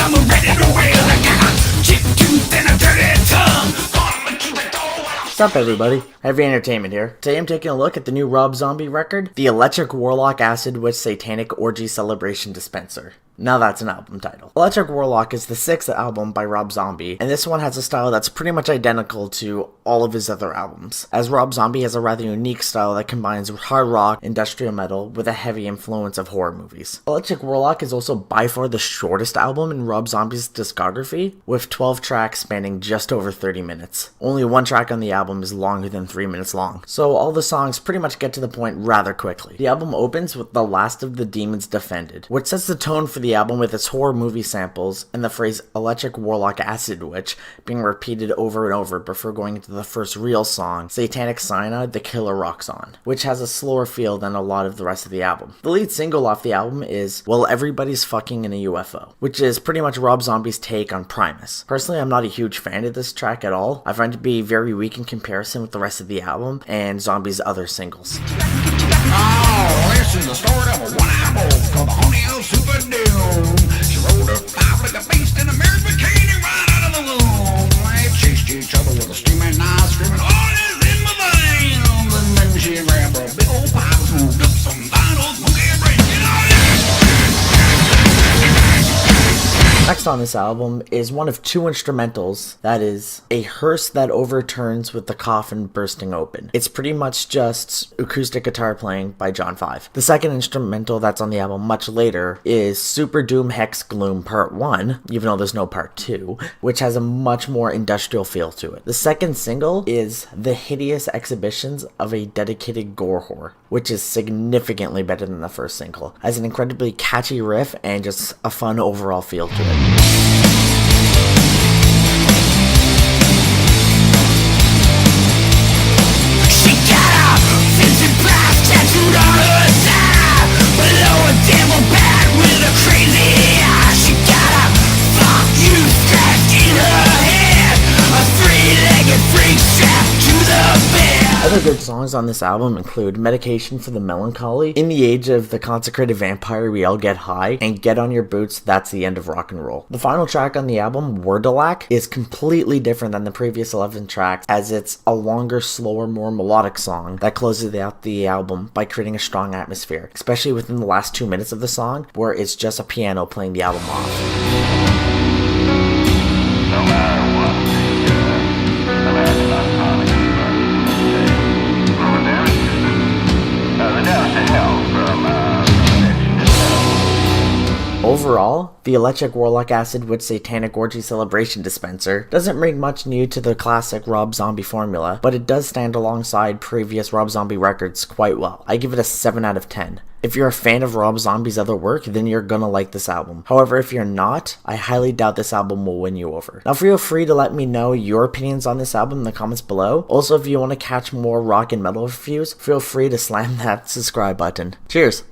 I'm ready to wail. I got a chip tooth and a dirty tongue. What's up, everybody? Heavy Entertainment here. Today I'm taking a look at the new Rob Zombie record, the Electric Warlock Acid Witch Satanic Orgy Celebration Dispenser. Now that's an album title. Electric Warlock is the 6th album by Rob Zombie, and this one has a style that's pretty much identical to all of his other albums, as Rob Zombie has a rather unique style that combines hard rock, industrial metal, with a heavy influence of horror movies. Electric Warlock is also by far the shortest album in Rob Zombie's discography, with 12 tracks spanning just over 30 minutes. Only one track on the album is longer than 3 minutes long, so all the songs pretty much get to the point rather quickly. The album opens with The Last of the Demons Defended, which sets the tone for the album with its horror movie samples and the phrase Electric Warlock Acid Witch being repeated over and over before going into the first real song, Satanic Cyanide, The Killer Rocks On, which has a slower feel than a lot of the rest of the album. The lead single off the album is Well, Everybody's Fucking in a U.F.O, which is pretty much Rob Zombie's take on Primus. Personally, I'm not a huge fan of this track at all. I find it to be very weak in comparison with the rest of the album and Zombie's other singles. Oh, this is the story of a one-eyed wolf called the Honey of Super Doom. She rolled her pipe like a beast in a mirror bikini right out of the womb. They chased each other with a steaming knife, screaming, "All is in my veins!" And then she grabbed a big old pipe and smoked up some fine old smoky brain. Next on this album is one of two instrumentals, that is, a hearse that overturns with the coffin bursting open. It's pretty much just acoustic guitar playing by John 5. The second instrumental that's on the album much later is Super Doom Hex Gloom Part 1, even though there's no Part 2, which has a much more industrial feel to it. The second single is The Hideous Exhibitions of a Dedicated Gore Whore, which is significantly better than the first single. Has an incredibly catchy riff and just a fun overall feel to it. She got a fancy price tattooed on her side, below a devil bat with a crazy eye. She got a fuck you scratched in her head, a three-legged freak strapped to the bed. Other good songs on this album include Medication for the Melancholy, In the Age of the Consecrated Vampire We All Get High, and Get on Your Boots, That's the End of Rock and Roll. The final track on the album, Wurdalak, is completely different than the previous 11 tracks, as it's a longer, slower, more melodic song that closes out the album by creating a strong atmosphere, especially within the last 2 minutes of the song, where it's just a piano playing the album off. No matter what the last iconic from there, the down to hell from addiction itself. Overall, the Electric Warlock Acid Witch Satanic Orgy Celebration Dispenser doesn't bring much new to the classic Rob Zombie formula, but it does stand alongside previous Rob Zombie records quite well. I give it a 7 out of 10. If you're a fan of Rob Zombie's other work, then you're gonna like this album. However, if you're not, I highly doubt this album will win you over. Now feel free to let me know your opinions on this album in the comments below. Also, if you want to catch more rock and metal reviews, feel free to slam that subscribe button. Cheers!